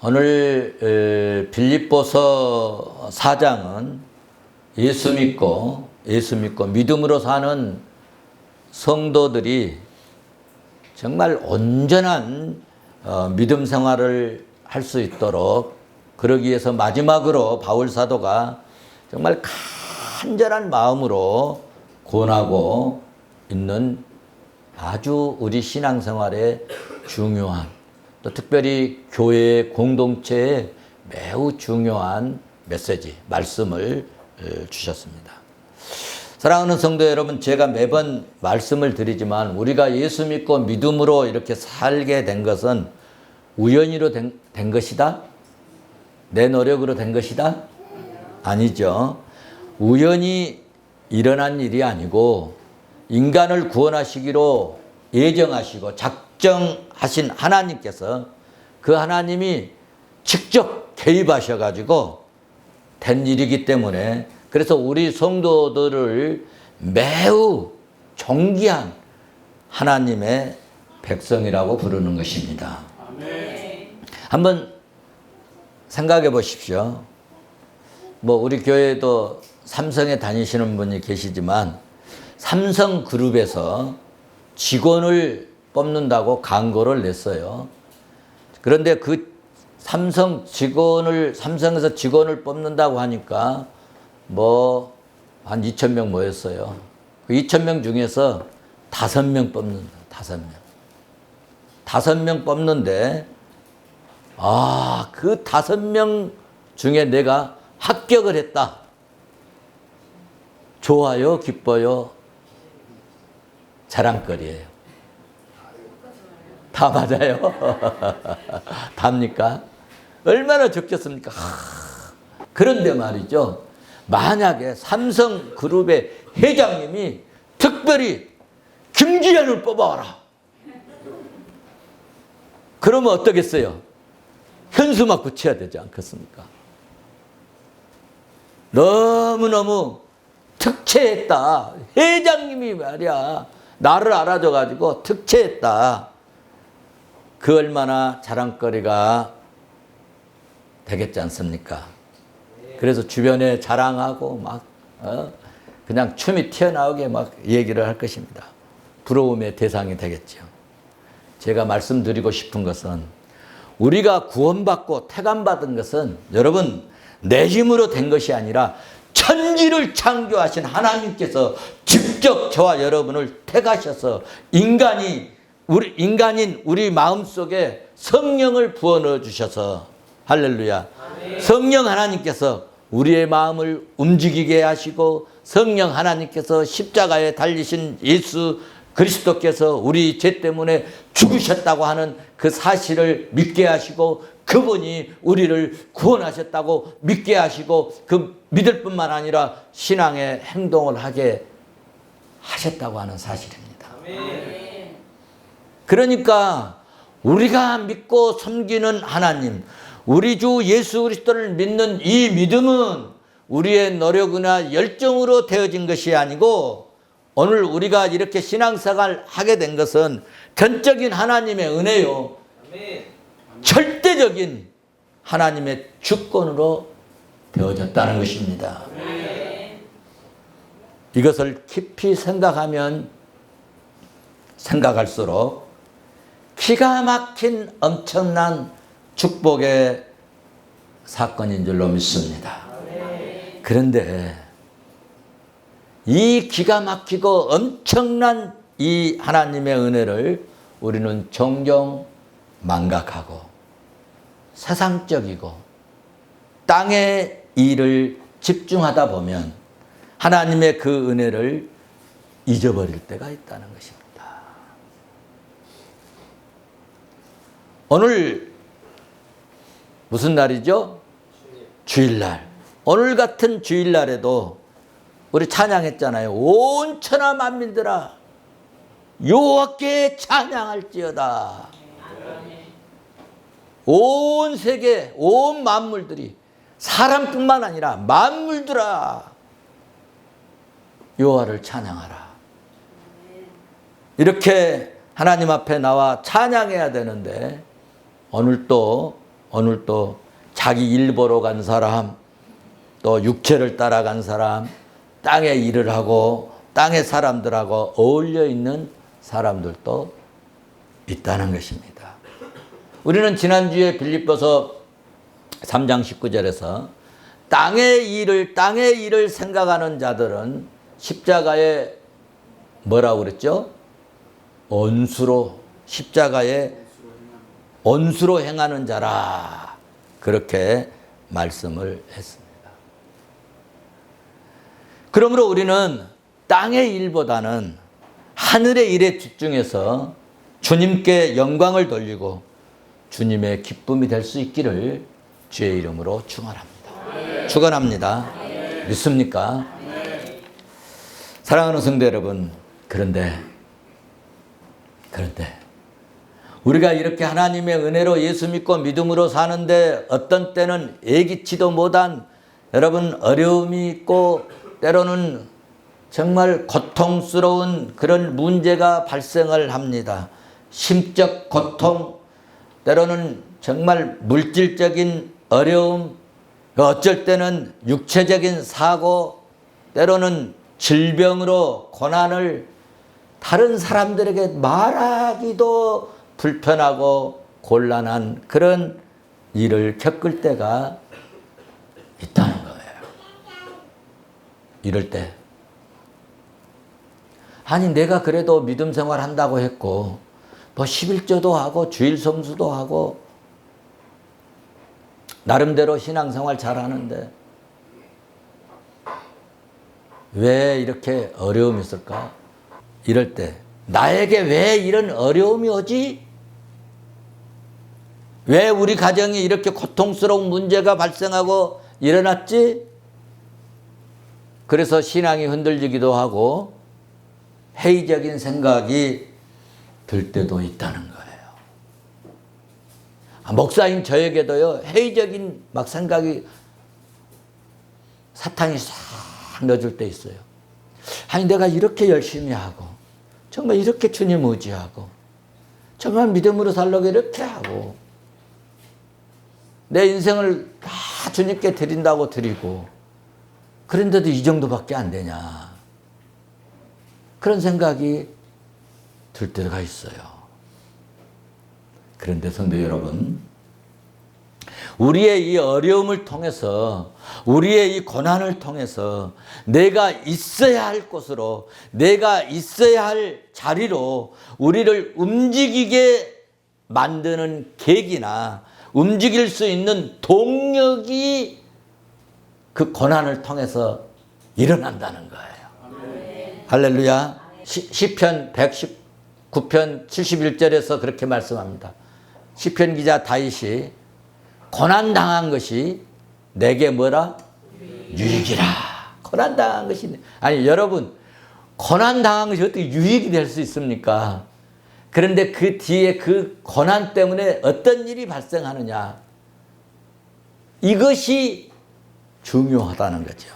오늘 빌립보서 4장은 예수 믿고 믿음으로 사는 성도들이 정말 온전한 믿음 생활을 할 수 있도록, 그러기 위해서 마지막으로 바울 사도가 정말 간절한 마음으로 권하고 있는 아주 우리 신앙생활에 중요한, 또 특별히 교회 공동체에 매우 중요한 메시지, 말씀을 주셨습니다. 사랑하는 성도 여러분, 제가 매번 말씀을 드리지만 우리가 예수 믿고 믿음으로 이렇게 살게 된 것은 우연히로 된 것이다? 내 노력으로 된 것이다? 아니죠. 우연히 일어난 일이 아니고 인간을 구원하시기로 예정하시고 작정하신 하나님께서, 그 하나님이 직접 개입하셔가지고 된 일이기 때문에, 그래서 우리 성도들을 매우 존귀한 하나님의 백성이라고 부르는 것입니다. 한번 생각해 보십시오. 우리 교회도 삼성에 다니시는 분이 계시지만 삼성그룹에서 직원을 뽑는다고 광고를 냈어요. 그런데 그 삼성에서 직원을 뽑는다고 하니까 한 2,000명 모였어요. 그 2,000명 중에서 5명 뽑는다. 5명 뽑는데, 그 5명 중에 내가 합격을 했다. 좋아요, 기뻐요, 자랑거리예요. 다 맞아요. 답니까? 얼마나 좋겠습니까? 그런데 말이죠, 만약에 삼성그룹의 회장님이 특별히 김지현을 뽑아와라, 그러면 어떠겠어요? 현수막 붙여야 되지 않겠습니까? 너무너무 특채했다. 회장님이 말이야, 나를 알아줘가지고 특채했다. 그 얼마나 자랑거리가 되겠지 않습니까? 그래서 주변에 자랑하고 그냥 춤이 튀어나오게 얘기를 할 것입니다. 부러움의 대상이 되겠죠. 제가 말씀드리고 싶은 것은, 우리가 구원받고 택함받은 것은 여러분 내 힘으로 된 것이 아니라 천지를 창조하신 하나님께서 직접 저와 여러분을 택하셔서 인간인 우리 마음속에 성령을 부어넣어 주셔서, 할렐루야, 성령 하나님께서 우리의 마음을 움직이게 하시고, 성령 하나님께서 십자가에 달리신 예수 그리스도께서 우리 죄 때문에 죽으셨다고 하는 그 사실을 믿게 하시고, 그분이 우리를 구원하셨다고 믿게 하시고, 그 믿을 뿐만 아니라 신앙의 행동을 하게 하셨다고 하는 사실입니다. 그러니까 우리가 믿고 섬기는 하나님, 우리 주 예수 그리스도를 믿는 이 믿음은 우리의 노력이나 열정으로 되어진 것이 아니고, 오늘 우리가 이렇게 신앙생활을 하게 된 것은 전적인 하나님의 은혜요, 절대적인 하나님의 주권으로 되어졌다는 것입니다. 이것을 깊이 생각하면 생각할수록 기가 막힌 엄청난 축복의 사건인 줄로 믿습니다. 그런데 이 기가 막히고 엄청난 이 하나님의 은혜를 우리는 종종 망각하고 세상적이고 땅의 일을 집중하다 보면 하나님의 그 은혜를 잊어버릴 때가 있다는 것입니다. 오늘 무슨 날이죠? 주일날. 오늘 같은 주일날에도 우리 찬양했잖아요. 온 천하 만민들아 여호와께 찬양할지어다. 온 세계, 온 만물들이, 사람뿐만 아니라 만물들아 여호와를 찬양하라. 이렇게 하나님 앞에 나와 찬양해야 되는데, 오늘 또 오늘 또 자기 일 보러 간 사람, 또 육체를 따라간 사람, 땅의 일을 하고 땅의 사람들하고 어울려 있는 사람들도 있다는 것입니다. 우리는 지난주에 빌립보서 3장 19절에서 땅의 일을 생각하는 자들은 십자가에 뭐라고 그랬죠? 십자가에 온수로 행하는 자라. 그렇게 말씀을 했습니다. 그러므로 우리는 땅의 일보다는 하늘의 일에 집중해서 주님께 영광을 돌리고 주님의 기쁨이 될 수 있기를 주의 이름으로 축원합니다. 축원합니다. 믿습니까? 사랑하는 성도 여러분, 그런데 우리가 이렇게 하나님의 은혜로 예수 믿고 믿음으로 사는데 어떤 때는 예기치도 못한 여러분 어려움이 있고 때로는 정말 고통스러운 그런 문제가 발생을 합니다. 심적 고통, 때로는 정말 물질적인 어려움, 어쩔 때는 육체적인 사고, 때로는 질병으로 고난을 다른 사람들에게 말하기도 불편하고 곤란한 그런 일을 겪을 때가 있다는 거예요. 이럴 때 아니 내가 그래도 믿음 생활 한다고 했고 뭐 11조도 하고 주일 성수도 하고 나름대로 신앙생활 잘하는데 왜 이렇게 어려움이 있을까? 이럴 때 나에게 왜 이런 어려움이 오지? 왜 우리 가정에 이렇게 고통스러운 문제가 발생하고 일어났지? 그래서 신앙이 흔들리기도 하고 회의적인 생각이 들 때도 있다는 거예요. 목사님 저에게도요, 회의적인 막 생각이 사탄이 싹 넣어줄 때 있어요. 아니 내가 이렇게 열심히 하고 정말 이렇게 주님 의지하고 정말 믿음으로 살려고 이렇게 하고 내 인생을 다 주님께 드린다고 드리고 그런데도 이 정도밖에 안 되냐, 그런 생각이 들 때가 있어요. 그런데 성도 여러분, 우리의 이 어려움을 통해서, 우리의 이 고난을 통해서 내가 있어야 할 곳으로, 내가 있어야 할 자리로 우리를 움직이게 만드는 계기나 움직일 수 있는 동력이 그 고난을 통해서 일어난다는 거예요. 할렐루야. 시편 119편 71절에서 그렇게 말씀합니다. 시편 기자 다윗이 고난당한 것이 내게 뭐라? 유익이라. 고난당한 것이. 아니 여러분, 고난당한 것이 어떻게 유익이 될 수 있습니까? 그런데 그 뒤에 그 고난 때문에 어떤 일이 발생하느냐, 이것이 중요하다는 거죠.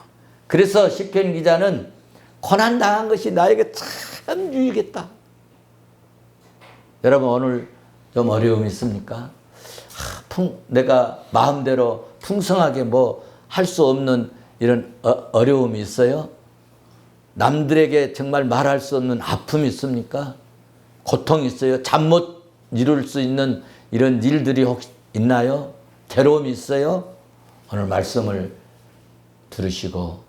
그래서 시편 기자는 고난당한 것이 나에게 참 유익했다. 여러분 오늘 좀 어려움이 있습니까? 내가 마음대로 풍성하게 뭐 할 수 없는 이런 어려움이 있어요? 남들에게 정말 말할 수 없는 아픔이 있습니까? 고통이 있어요? 잠 못 이룰 수 있는 이런 일들이 혹시 있나요? 괴로움이 있어요? 오늘 말씀을 들으시고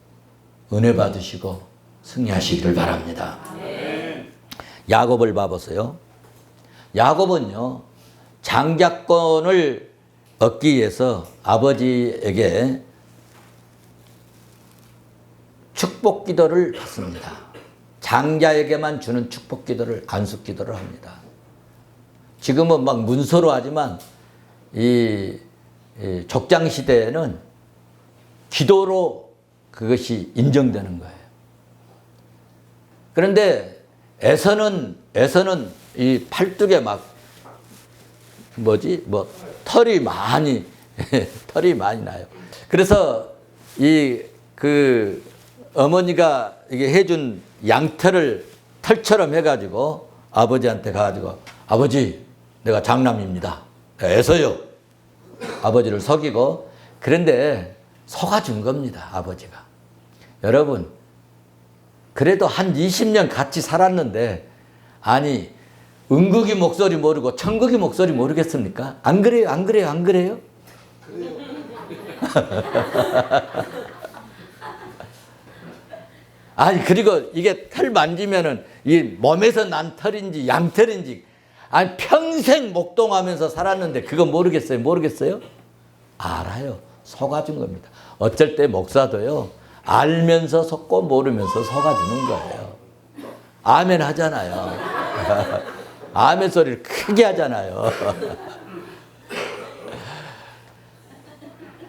은혜 받으시고 승리하시기를 바랍니다. 야곱을 봐보세요. 야곱은요, 장자권을 얻기 위해서 아버지에게 축복 기도를 받습니다. 장자에게만 주는 축복 기도를, 안수 기도를 합니다. 지금은 막 문서로 하지만 이 족장 시대에는 기도로 그것이 인정되는 거예요. 그런데 에서는 이 팔뚝에 막 털이 많이 털이 많이 나요. 그래서 그 어머니가 이게 해준 양털을 털처럼 해가지고 아버지한테 가가지고, 아버지 내가 장남입니다. 에서요. 아버지를 속이고, 그런데 속아준 겁니다, 아버지가. 여러분, 그래도 한 20년 같이 살았는데, 아니, 은국이 목소리 모르고 천국이 목소리 모르겠습니까? 안 그래요? 안 그래요? 안 그래요? 아니, 그리고 이게 털 만지면은 이 몸에서 난 털인지 양털인지, 아니, 평생 목동하면서 살았는데 그거 모르겠어요? 모르겠어요? 알아요. 속아준 겁니다. 어쩔 때 목사도요, 알면서 속고 모르면서 속아주는 거예요. 아멘 하잖아요. 아멘 소리를 크게 하잖아요.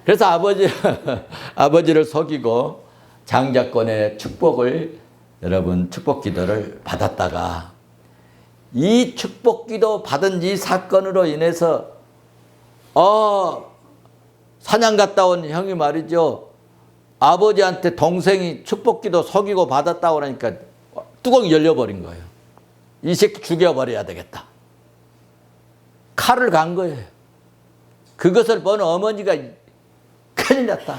그래서 아버지를 속이고 장자권의 축복을, 여러분, 축복 기도를 받았다가, 이 축복 기도 받은 이 사건으로 인해서 사냥 갔다 온 형이 말이죠, 아버지한테 동생이 축복 기도 속이고 받았다고 그러니까 뚜껑이 열려버린 거예요. 이 새끼 죽여버려야 되겠다. 칼을 간 거예요. 그것을 본 어머니가 큰일 났다.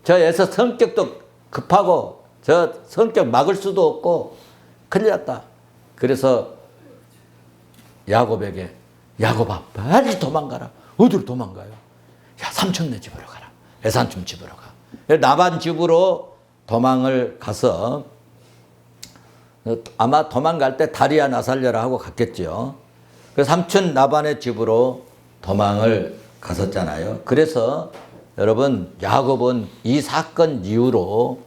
저 애서 성격도 급하고 저 성격 막을 수도 없고 큰일 났다. 그래서 야곱에게, 야곱아, 빨리 도망가라. 어디로 도망가요? 야, 삼촌네 집으로 가라. 애산촌 집으로 가. 나반 집으로 도망을 가서, 아마 도망갈 때 다리야 나 살려라 하고 갔겠죠. 그래서 삼촌 나반의 집으로 도망을 갔었잖아요. 그래서 여러분, 야곱은 이 사건 이후로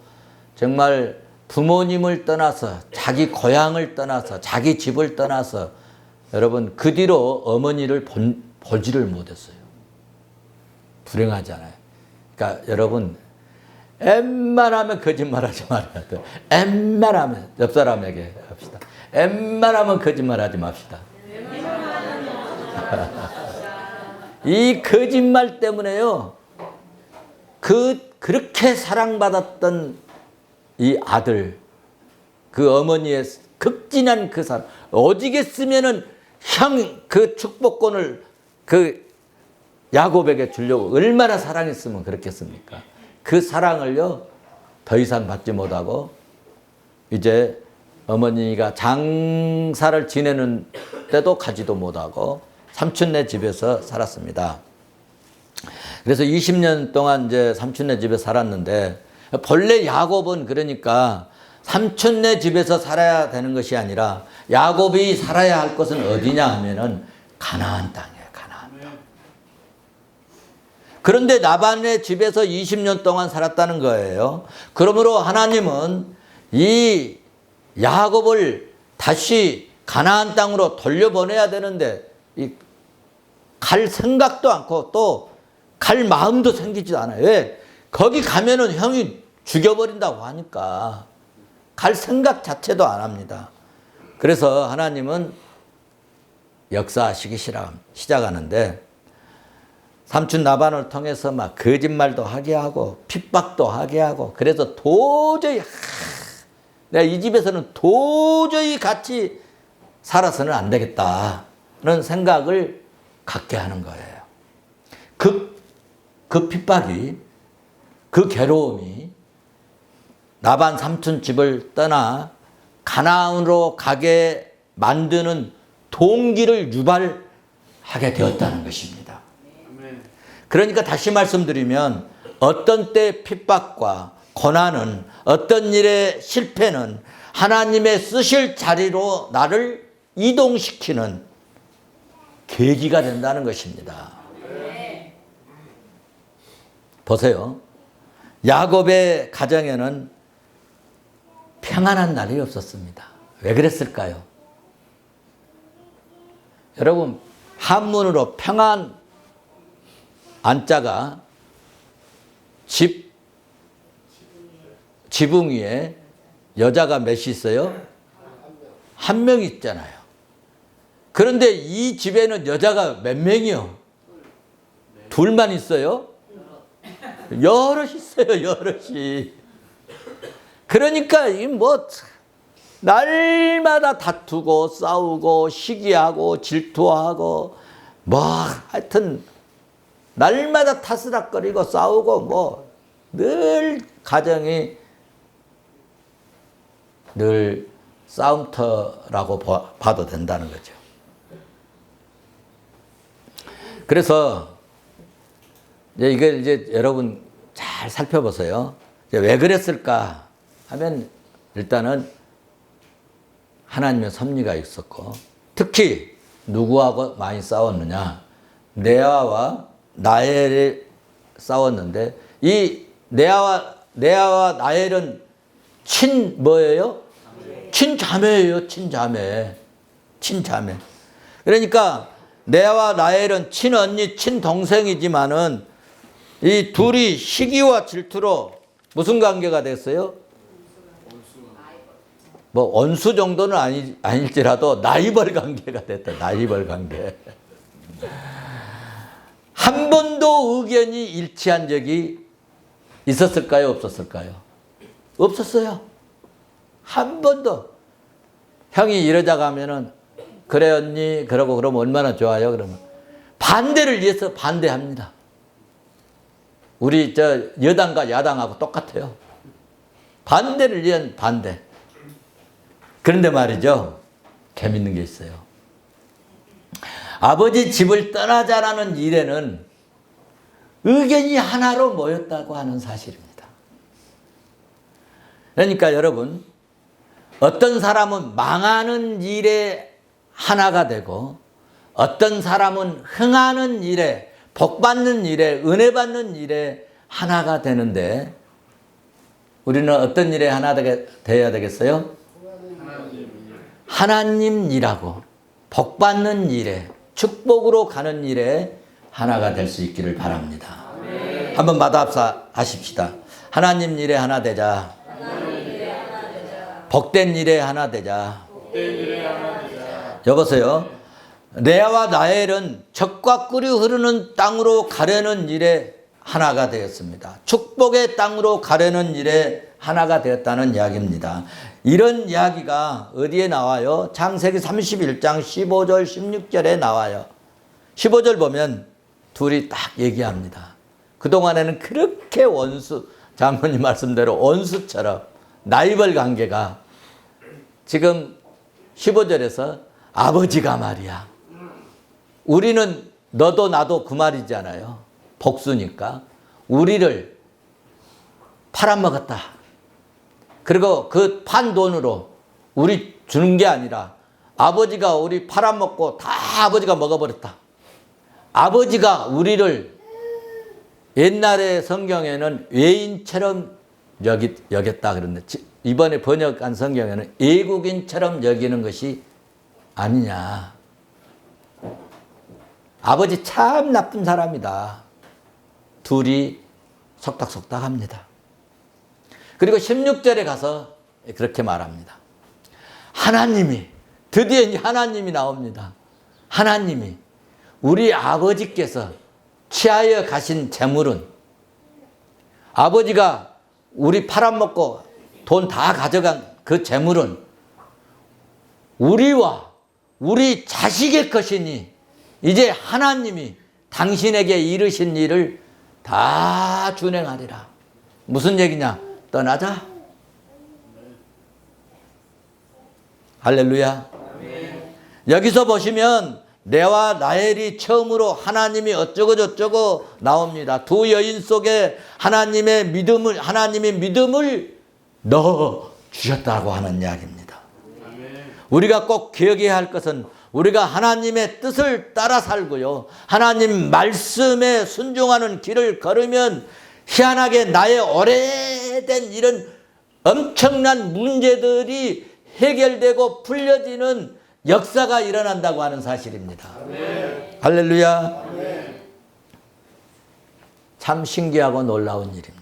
정말 부모님을 떠나서, 자기 고향을 떠나서, 자기 집을 떠나서, 여러분, 그 뒤로 어머니를 보지를 못했어요. 불행하잖아요. 그러니까 여러분, 웬만하면 거짓말하지 말아야 돼요. 웬만하면, 옆 사람에게 합시다. 웬만하면 거짓말하지 맙시다. 이 거짓말 때문에요, 그렇게 사랑받았던 이 아들, 그 어머니의 극진한 그 사랑, 오직했으면은 그 축복권을 그 야곱에게 주려고 얼마나 사랑했으면 그렇겠습니까? 그 사랑을요, 더 이상 받지 못하고, 이제 어머니가 장사를 지내는 때도 가지도 못하고 삼촌네 집에서 살았습니다. 그래서 20년 동안 이제 삼촌네 집에 살았는데, 본래 야곱은 그러니까 삼촌네 집에서 살아야 되는 것이 아니라 야곱이 살아야 할 것은 어디냐 하면은 가나안 땅이에요. 가나안 땅. 그런데 라반의 집에서 20년 동안 살았다는 거예요. 그러므로 하나님은 이 야곱을 다시 가나안 땅으로 돌려보내야 되는데 갈 생각도 않고 또 갈 마음도 생기지도 않아요. 왜? 거기 가면은 형이 죽여버린다고 하니까 갈 생각 자체도 안 합니다. 그래서 하나님은 역사하시기 시작하는데, 삼촌 나반을 통해서 막 거짓말도 하게 하고 핍박도 하게 하고, 그래서 도저히 내가 이 집에서는 도저히 같이 살아서는 안 되겠다는 생각을 갖게 하는 거예요. 그 핍박이, 그 괴로움이 나반 삼촌 집을 떠나 가나안으로 가게 만드는 동기를 유발하게 되었다는 것입니다. 그러니까 다시 말씀드리면, 어떤 때 핍박과 고난은, 어떤 일의 실패는 하나님의 쓰실 자리로 나를 이동시키는 계기가 된다는 것입니다. 보세요. 야곱의 가정에는 평안한 날이 없었습니다. 왜 그랬을까요? 여러분, 한문으로 평안, 안자가 지붕 위에 여자가 몇이 있어요? 한 명 있잖아요. 그런데 이 집에는 여자가 몇 명이요? 둘만 있어요? 여럿 있어요, 여럿이. 그러니까 날마다 다투고 싸우고 시기하고 질투하고 하여튼 날마다 타스락거리고 싸우고 뭐 늘 가정이 늘 싸움터라고 봐도 된다는 거죠. 그래서 이걸 이제 여러분 잘 살펴보세요. 왜 그랬을까 하면 일단은 하나님의 섭리가 있었고, 특히 누구하고 많이 싸웠느냐? 레아와 라헬이 싸웠는데, 이 레아와 라헬은 뭐예요? 친자매예요. 친자매. 그러니까 레아와 라헬은 친언니, 친동생이지만은 이 둘이 시기와 질투로 무슨 관계가 됐어요? 뭐 원수 정도는 아닐지라도 라이벌 관계가 됐다. 라이벌 관계. 한 번도 의견이 일치한 적이 있었을까요? 없었을까요? 없었어요. 한 번도. 형이 이러자고 하면은 그래 언니 그러고 그러면 얼마나 좋아요? 그러면 반대를 위해서 반대합니다. 우리 여당과 야당하고 똑같아요. 반대를 위한 반대. 그런데 말이죠. 재밌는 게 있어요. 아버지 집을 떠나자라는 일에는 의견이 하나로 모였다고 하는 사실입니다. 그러니까 여러분, 어떤 사람은 망하는 일에 하나가 되고, 어떤 사람은 흥하는 일에, 복받는 일에, 은혜 받는 일에 하나가 되는데, 우리는 어떤 일에 하나 되어야 되겠어요? 하나님 일하고 복받는 일에, 축복으로 가는 일에 하나가 될 수 있기를 바랍니다. 한번 마다합사하십시다. 하나님 일에 하나 되자. 복된 일에 하나 되자. 여보세요. 레아와 라헬은 적과 꿀이 흐르는 땅으로 가려는 일에 하나가 되었습니다. 축복의 땅으로 가려는 일에 하나가 되었다는 이야기입니다. 이런 이야기가 어디에 나와요? 창세기 31장 15절 16절에 나와요. 15절 보면 둘이 딱 얘기합니다. 그동안에는 그렇게 장모님 말씀대로 원수처럼 라이벌 관계가, 지금 15절에서 아버지가 말이야. 우리는 너도 나도 그 말이잖아요. 복수니까. 우리를 팔아먹었다. 그리고 그 판 돈으로 우리 주는 게 아니라 아버지가 우리 팔아먹고 다 아버지가 먹어버렸다. 아버지가 우리를 옛날에 성경에는 외인처럼 여겼다 그러는데, 이번에 번역한 성경에는 외국인처럼 여기는 것이 아니냐. 아버지 참 나쁜 사람이다. 둘이 속닥속닥 합니다. 그리고 16절에 가서 그렇게 말합니다. 하나님이, 드디어 하나님이 나옵니다. 하나님이, 우리 아버지께서 취하여 가신 재물은, 아버지가 우리 팔아먹고 돈 다 가져간 그 재물은 우리와 우리 자식의 것이니 이제 하나님이 당신에게 이르신 일을 다 준행하리라. 무슨 얘기냐? 떠나자. 할렐루야. 여기서 보시면 레아와 라헬이 처음으로 하나님이 어쩌고 저쩌고 나옵니다. 두 여인 속에 하나님이 믿음을 넣어 주셨다고 하는 이야기입니다. 우리가 꼭 기억해야 할 것은 우리가 하나님의 뜻을 따라 살고요, 하나님 말씀에 순종하는 길을 걸으면 희한하게 나의 오래된 이런 엄청난 문제들이 해결되고 풀려지는 역사가 일어난다고 하는 사실입니다. 아멘. 할렐루야. 아멘. 참 신기하고 놀라운 일입니다.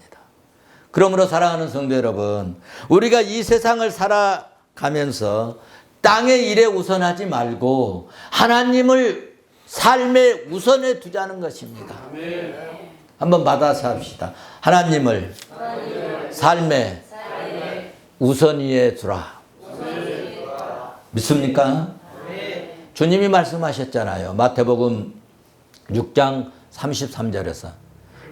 그러므로 사랑하는 성도 여러분, 우리가 이 세상을 살아가면서 땅의 일에 우선하지 말고 하나님을 삶에 우선해 두자는 것입니다. 아멘. 한번 받아서 합시다. 하나님을 삶에 우선위에 두라. 믿습니까? 네. 주님이 말씀하셨잖아요. 마태복음 6장 33절에서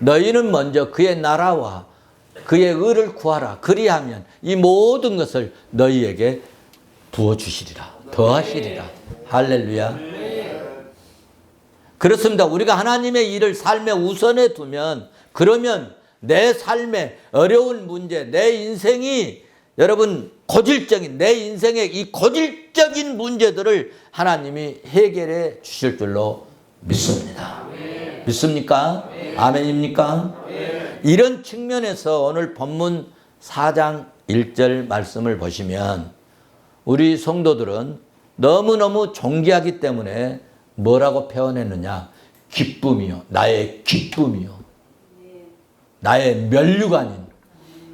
너희는 먼저 그의 나라와 그의 의를 구하라. 그리하면 이 모든 것을 너희에게 부어주시리라. 더하시리라. 할렐루야. 그렇습니다. 우리가 하나님의 일을 삶에 우선에 두면, 그러면 내 삶의 어려운 문제, 내 인생이 여러분 고질적인, 내 인생의 이 고질적인 문제들을 하나님이 해결해 주실 줄로 믿습니다. 믿습니까? 아멘입니까? 이런 측면에서 오늘 본문 4장 1절 말씀을 보시면 우리 성도들은 너무너무 존귀하기 때문에 뭐라고 표현했느냐? 기쁨이요. 나의 기쁨이요. 나의 면류관인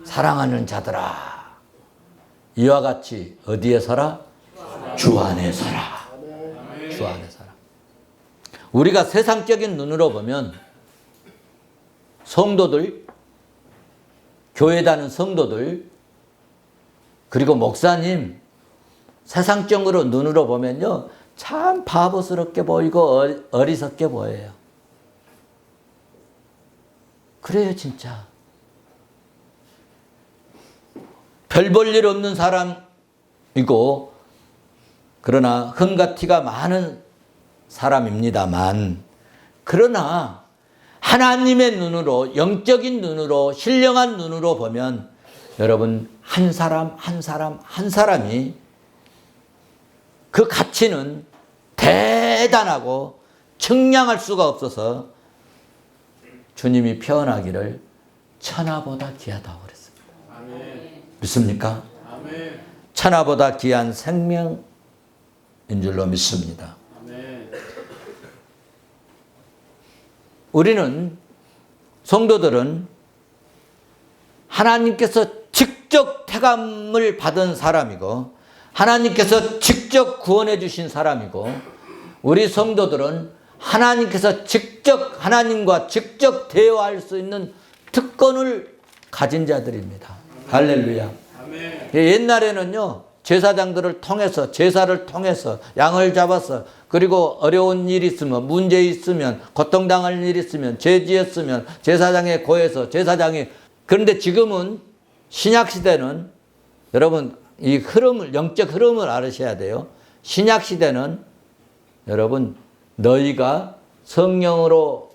사랑하는 자들아. 이와 같이 어디에 서라? 주 안에 서라. 주 안에 서라. 우리가 세상적인 눈으로 보면 성도들, 교회 다니는 성도들, 그리고 목사님, 세상적으로 눈으로 보면요, 참 바보스럽게 보이고 어리석게 보여요. 그래요, 진짜. 별 볼 일 없는 사람이고, 그러나 흥과 티가 많은 사람입니다만, 그러나 하나님의 눈으로, 영적인 눈으로, 신령한 눈으로 보면 여러분 한 사람 한 사람 한 사람이 그 가치는 대단하고 측량할 수가 없어서 주님이 표현하기를 천하보다 귀하다고 그랬습니다. 아멘. 믿습니까? 아멘. 천하보다 귀한 생명인 줄로 믿습니다. 아멘. 우리는, 성도들은 하나님께서 직접 택함을 받은 사람이고 하나님께서 직접 구원해 주신 사람이고, 우리 성도들은 하나님께서 직접, 하나님과 직접 대화할 수 있는 특권을 가진 자들입니다. 할렐루야. 아멘. 옛날에는요, 제사장들을 통해서, 제사를 통해서 양을 잡아서, 그리고 어려운 일이 있으면, 문제 있으면, 고통당할 일이 있으면, 죄 지었으면 제사장에 고해서 제사장이, 그런데 지금은 신약시대는 여러분 이 흐름을, 영적 흐름을 알으셔야 돼요. 신약시대는 여러분 너희가 성령으로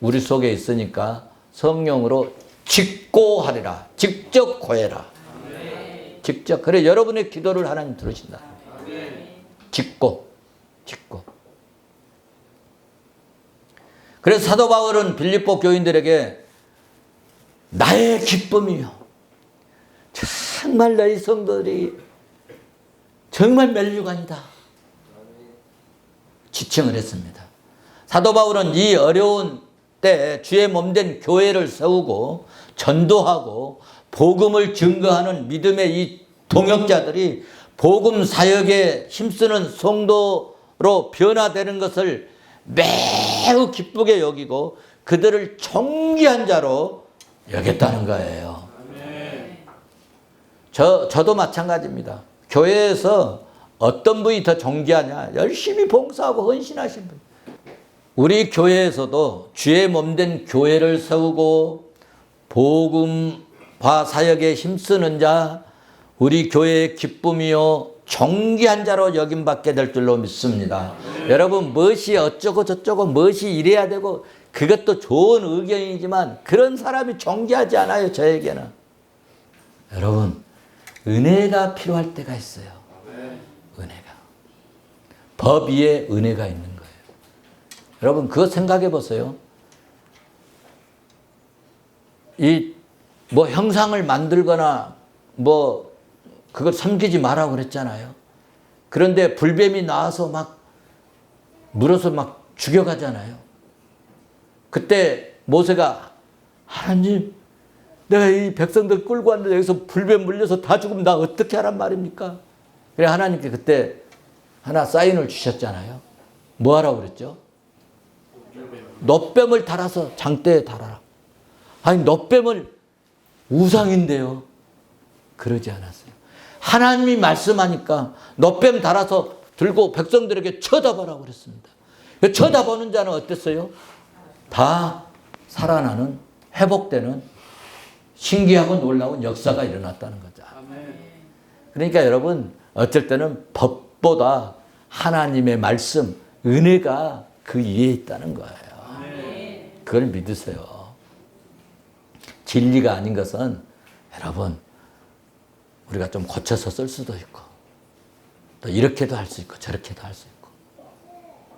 우리 속에 있으니까 성령으로 직고하리라. 직접 고해라. 직접. 그래 여러분의 기도를 하나님 들으신다. 직고. 그래서 사도 바울은 빌립보 교인들에게 나의 기쁨이요. 정말 너희 성도들이 정말 면류관이다. 지칭을 했습니다. 사도 바울은 이 어려운 때 주의 몸된 교회를 세우고 전도하고 복음을 증거하는 믿음의 이 동역자들이 복음 사역에 힘쓰는 성도로 변화되는 것을 매우 기쁘게 여기고 그들을 존귀한 자로 여겼다는 거예요. 저도 마찬가지입니다. 교회에서 어떤 분이 더 존귀하냐? 열심히 봉사하고 헌신하신 분. 우리 교회에서도 주의 몸된 교회를 세우고 복음과 사역에 힘쓰는 자, 우리 교회의 기쁨이요 존귀한 자로 여김받게 될 줄로 믿습니다. 여러분 무엇이 어쩌고 저쩌고 무엇이 이래야 되고 그것도 좋은 의견이지만 그런 사람이 존귀하지 않아요. 저에게는. 여러분 은혜가 필요할 때가 있어요. 은혜가. 법 위에 은혜가 있는 거예요. 여러분 그거 생각해 보세요. 이 뭐 형상을 만들거나 뭐 그걸 섬기지 마라고 그랬잖아요. 그런데 불뱀이 나와서 막 물어서 막 죽여가잖아요. 그때 모세가 하나님 내가 이 백성들 끌고 왔는데 여기서 불뱀 물려서 다 죽으면 나 어떻게 하란 말입니까? 그래 하나님께 그때 하나 사인을 주셨잖아요. 뭐 하라고 그랬죠? 놋뱀을 달아서 장대에 달아라. 아니 놋뱀을 우상인데요. 그러지 않았어요. 하나님이 말씀하니까 놋뱀 달아서 들고 백성들에게 쳐다보라고 그랬습니다. 쳐다보는 자는 어땠어요? 다 살아나는, 회복되는 신기하고 놀라운 역사가 일어났다는 거죠. 그러니까 여러분, 어쩔 때는 법보다 하나님의 말씀, 은혜가 그 위에 있다는 거예요. 그걸 믿으세요. 진리가 아닌 것은 여러분, 우리가 좀 고쳐서 쓸 수도 있고, 또 이렇게도 할 수 있고 저렇게도 할 수 있고,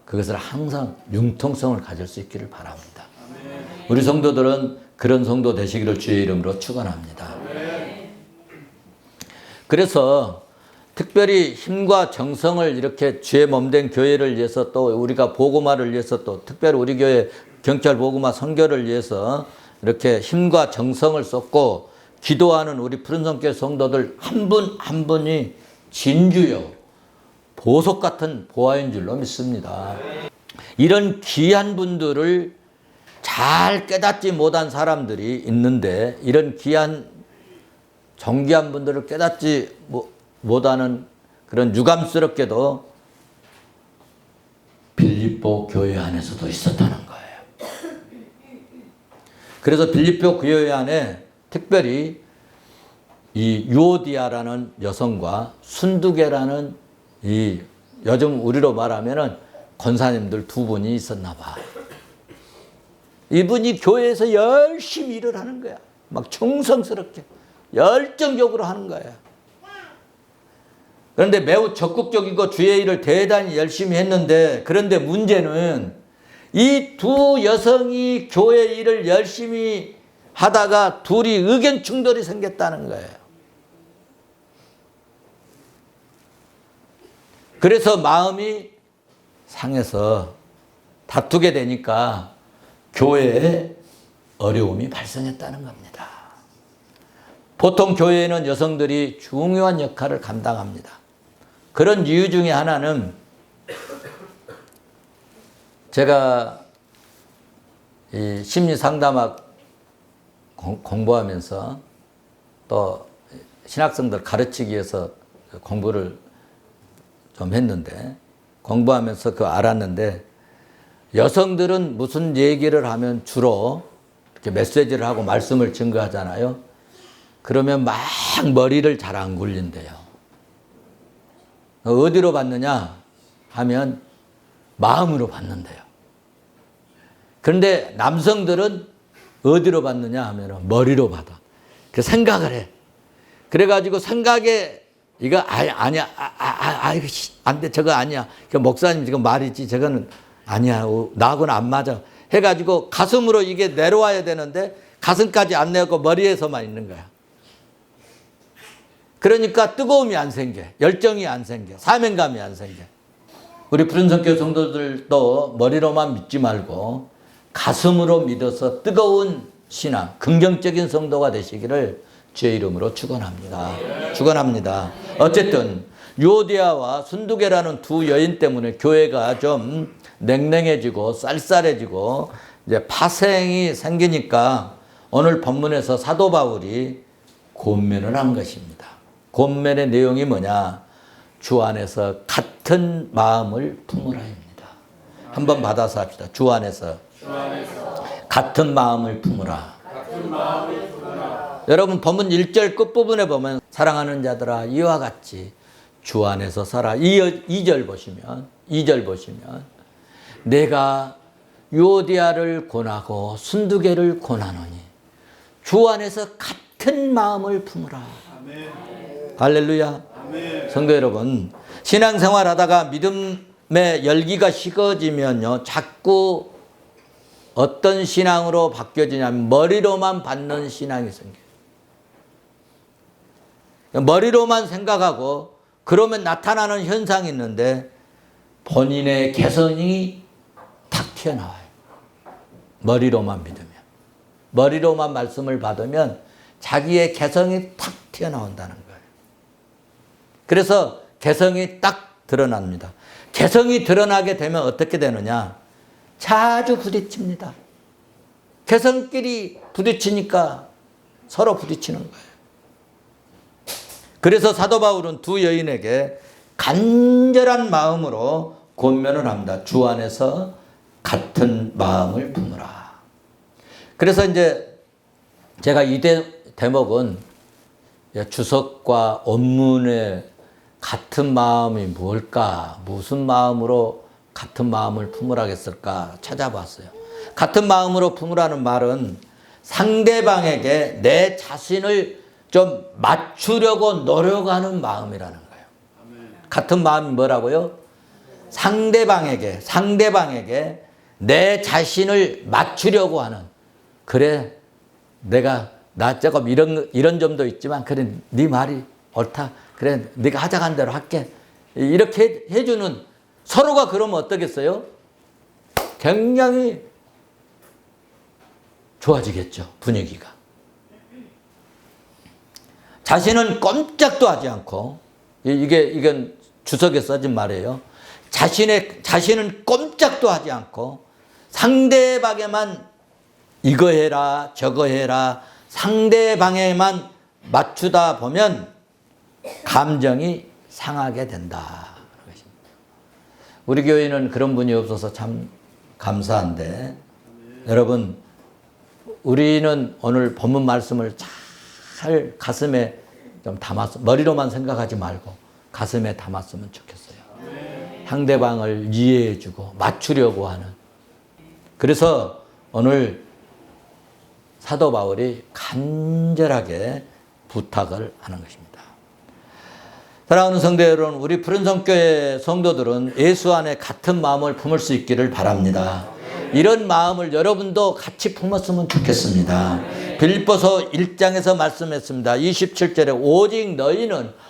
그것을 항상 융통성을 가질 수 있기를 바랍니다. 우리 성도들은 그런 성도 되시기를 주의 이름으로 축원합니다. 그래서 특별히 힘과 정성을 이렇게 주의 몸된 교회를 위해서, 또 우리가 복음화를 위해서, 또 특별히 우리 교회 경찰 복음화 선교를 위해서 이렇게 힘과 정성을 쏟고 기도하는 우리 푸른성교회 성도들 한 분 한 분이 진주요 보석 같은 보화인 줄로 믿습니다. 이런 귀한 분들을 잘 깨닫지 못한 사람들이 있는데, 이런 귀한 존귀한 분들을 깨닫지 못하는 그런 유감스럽게도 빌립보 교회 안에서도 있었다는 거예요. 그래서 빌립보 교회 안에 특별히 이 유오디아라는 여성과 순두계라는, 이 요즘 우리로 말하면은 권사님들 두 분이 있었나 봐. 이분이 교회에서 열심히 일을 하는 거야. 막 충성스럽게 열정적으로 하는 거야. 그런데 매우 적극적이고 주의 일을 대단히 열심히 했는데, 그런데 문제는 이 두 여성이 교회 일을 열심히 하다가 둘이 의견 충돌이 생겼다는 거예요. 그래서 마음이 상해서 다투게 되니까 교회에 어려움이 발생했다는 겁니다. 보통 교회에는 여성들이 중요한 역할을 감당합니다. 그런 이유 중에 하나는, 제가 이 심리상담학 공부하면서 또 신학생들 가르치기 위해서 공부를 좀 했는데, 공부하면서 그거 알았는데, 여성들은 무슨 얘기를 하면 주로 이렇게 메시지를 하고 말씀을 증거하잖아요. 그러면 막 머리를 잘 안 굴린대요. 어디로 받느냐 하면 마음으로 받는데요. 그런데 남성들은 어디로 받느냐 하면 머리로 받아. 그 생각을 해. 그래가지고 생각에 이거 아니야, 이거 안 돼, 저거 아니야. 그 목사님 지금 말이지, 저거는 아니야, 나하고는 안 맞아. 해가지고 가슴으로 이게 내려와야 되는데 가슴까지 안 내고 머리에서만 있는 거야. 그러니까 뜨거움이 안 생겨, 열정이 안 생겨, 사명감이 안 생겨. 우리 푸른성교 성도들도 머리로만 믿지 말고 가슴으로 믿어서 뜨거운 신앙, 긍정적인 성도가 되시기를 주의 이름으로 축원합니다. 축원합니다. 어쨌든 유오디아와 순두계라는 두 여인 때문에 교회가 좀 냉랭해지고 쌀쌀해지고 이제 파생이 생기니까 오늘 본문에서 사도 바울이 권면을 한 것입니다. 권면의 내용이 뭐냐? 주 안에서 같은 마음을 품으라입니다. 한번 받아서 합시다. 주 안에서 같은 마음을 품으라. 여러분 본문 1절 끝부분에 보면 사랑하는 자들아 이와 같이 주 안에서 살아. 2절 보시면 내가 유오디아를 권하고 순두계를 권하노니 주 안에서 같은 마음을 품으라. 아멘. 할렐루야. 아멘. 성도 여러분, 신앙생활 하다가 믿음의 열기가 식어지면요 자꾸 어떤 신앙으로 바뀌어지냐면 머리로만 받는 신앙이 생겨요. 머리로만 생각하고 그러면 나타나는 현상이 있는데 본인의 개성이 탁 튀어나와요. 머리로만 믿으면. 머리로만 말씀을 받으면 자기의 개성이 탁 튀어나온다는 거예요. 그래서 개성이 딱 드러납니다. 개성이 드러나게 되면 어떻게 되느냐? 자주 부딪힙니다. 개성끼리 부딪히니까 서로 부딪히는 거예요. 그래서 사도 바울은 두 여인에게 간절한 마음으로 권면을 합니다. 주 안에서 같은 마음을 품으라. 그래서 이제 제가 이 대목은 주석과 원문의 같은 마음이 뭘까? 무슨 마음으로 같은 마음을 품으라겠을까? 찾아봤어요. 같은 마음으로 품으라는 말은 상대방에게 내 자신을 좀 맞추려고 노력하는 마음이라는 거예요. 같은 마음이 뭐라고요? 상대방에게 내 자신을 맞추려고 하는. 그래, 나 조금 이런 점도 있지만, 그래, 네 말이 옳다. 그래, 네가 하자간 대로 할게. 이렇게 해주는, 서로가 그러면 어떠겠어요? 굉장히 좋아지겠죠, 분위기가. 자신은 꼼짝도 하지 않고, 이건 주석에 써진 말이에요. 자신은 꼼짝도 하지 않고 상대방에만 이거 해라 저거 해라 상대방에만 맞추다 보면 감정이 상하게 된다. 우리 교회는 그런 분이 없어서 참 감사한데, 여러분, 우리는 오늘 본문 말씀을 잘 가슴에 좀 담았어. 머리로만 생각하지 말고 가슴에 담았으면 좋겠어요. 상대방을 이해해주고 맞추려고 하는. 그래서 오늘 사도 바울이 간절하게 부탁을 하는 것입니다. 사랑하는 성도 여러분, 우리 푸른성교회 성도들은 예수 안에 같은 마음을 품을 수 있기를 바랍니다. 이런 마음을 여러분도 같이 품었으면 좋겠습니다. 빌립보서 1장에서 말씀했습니다. 27절에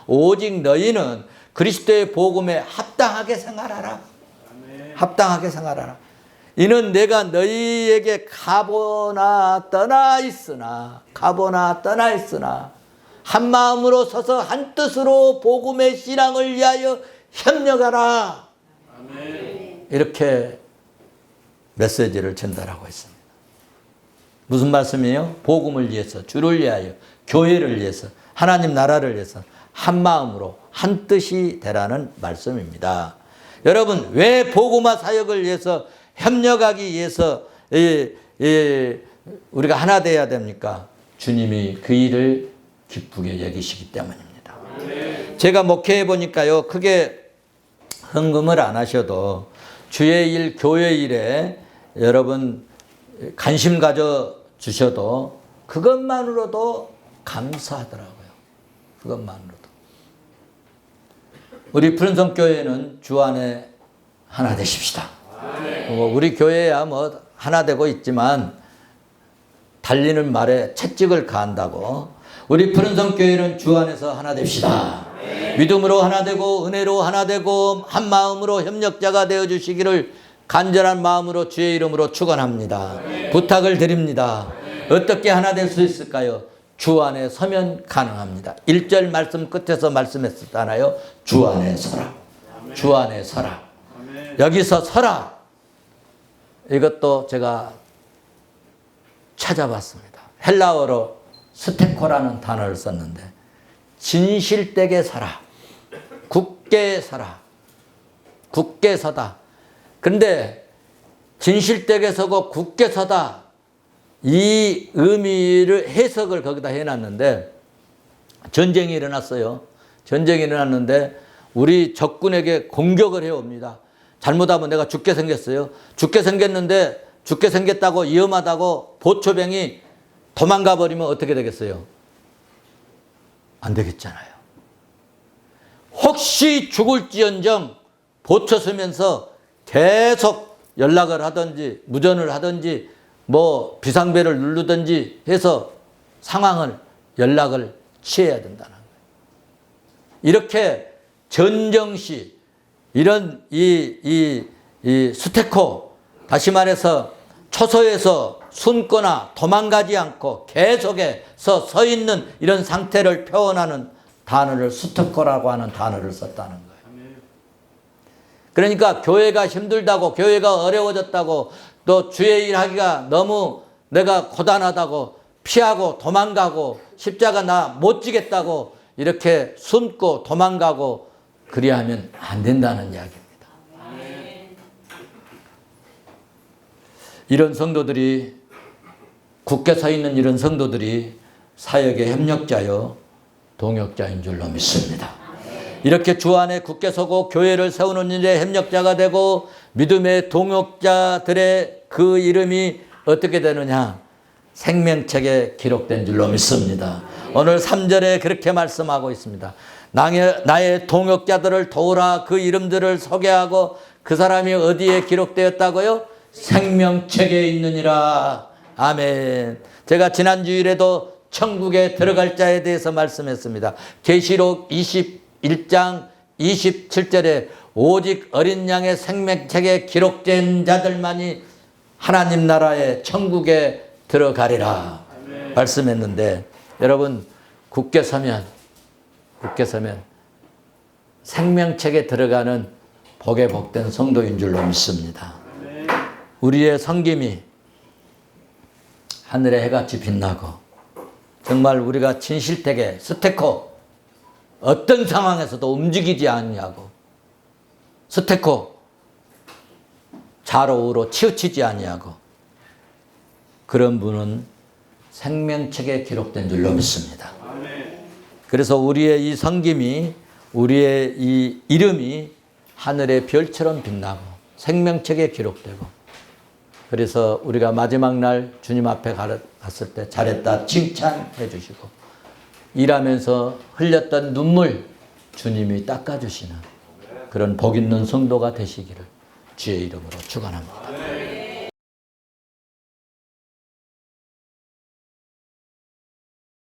오직 너희는 그리스도의 복음에 합당하게 생활하라. 합당하게 생활하라. 이는 내가 너희에게 가보나 떠나 있으나 한 마음으로 서서 한 뜻으로 복음의 신앙을 위하여 협력하라. 이렇게 메시지를 전달하고 있습니다. 무슨 말씀이에요? 복음을 위해서, 주를 위하여, 교회를 위해서, 하나님 나라를 위해서 한 마음으로 한 뜻이 되라는 말씀입니다. 여러분, 왜 복음화 사역을 위해서 협력하기 위해서 우리가 하나 되어야 됩니까? 주님이 그 일을 기쁘게 여기시기 때문입니다. 제가 목회해 보니까요, 크게 헌금을 안 하셔도 주의 일, 교회 일에 여러분 관심 가져 주셔도 그것만으로도 감사하더라고요. 그것만으로도. 우리 푸른성교회는 주 안에 하나 되십시다. 우리 교회야 뭐 하나 되고 있지만 달리는 말에 채찍을 가한다고. 우리 푸른성교회는 주 안에서 하나 됩시다. 믿음으로 하나 되고 은혜로 하나 되고 한 마음으로 협력자가 되어 주시기를 간절한 마음으로 주의 이름으로 축원합니다. 부탁을 드립니다. 어떻게 하나 될 수 있을까요? 주 안에 서면 가능합니다. 1절 말씀 끝에서 말씀했었잖아요. 주 안에 서라. 주 안에 서라. 여기서 서라. 이것도 제가 찾아봤습니다. 헬라어로 스테코라는 단어를 썼는데, 진실되게 서라. 굳게 서라. 굳게 서다. 그런데 진실되게 서고 굳게 서다, 이 의미를 해석을 거기다 해놨는데, 전쟁이 일어났어요. 전쟁이 일어났는데 우리 적군에게 공격을 해옵니다. 잘못하면 내가 죽게 생겼어요. 죽게 생겼는데 죽게 생겼다고 위험하다고 보초병이 도망가 버리면 어떻게 되겠어요? 안 되겠잖아요. 혹시 죽을지언정 보초 서면서 계속 연락을 하든지 무전을 하든지 뭐 비상벨을 누르든지 해서 상황을 연락을 취해야 된다는 거예요. 이렇게 전정시 이런 이 스테코, 다시 말해서 초소에서 숨거나 도망가지 않고 계속해서 서 있는 이런 상태를 표현하는 단어를 스테코라고 하는 단어를 썼다는 거예요. 그러니까 교회가 힘들다고, 교회가 어려워졌다고, 또 주의 일 하기가 너무 내가 고단하다고 피하고 도망가고 십자가 나 못 지겠다고 이렇게 숨고 도망가고 그리하면 안 된다는 이야기입니다. 이런 성도들이 굳게 서 있는 이런 성도들이 사역의 협력자요 동역자인 줄로 믿습니다. 이렇게 주 안에 굳게 서고 교회를 세우는 일에 협력자가 되고 믿음의 동역자들의 그 이름이 어떻게 되느냐? 생명책에 기록된 줄로 믿습니다. 오늘 3절에 그렇게 말씀하고 있습니다. 나의 동역자들을 도우라. 그 이름들을 소개하고 그 사람이 어디에 기록되었다고요? 생명책에 있느니라. 아멘. 제가 지난 주일에도 천국에 들어갈 자에 대해서 말씀했습니다. 계시록 21장 27절에 오직 어린 양의 생명책에 기록된 자들만이 하나님 나라의 천국에 들어가리라. 아멘. 말씀했는데 여러분 굳게 서면 생명책에 들어가는 복에 복된 성도인 줄로 믿습니다. 아멘. 우리의 섬김이 하늘의 해같이 빛나고 정말 우리가 진실되게 스테코 어떤 상황에서도 움직이지 아니하고 스테코 좌로우로 치우치지 아니하고 그런 분은 생명책에 기록된 줄로 믿습니다. 그래서 우리의 이 섬김이 우리의 이 이름이 하늘의 별처럼 빛나고 생명책에 기록되고 그래서 우리가 마지막 날 주님 앞에 갔을 때 잘했다 칭찬해 주시고 일하면서 흘렸던 눈물 주님이 닦아주시는 그런 복 있는 성도가 되시기를 주의 이름으로 축원합니다.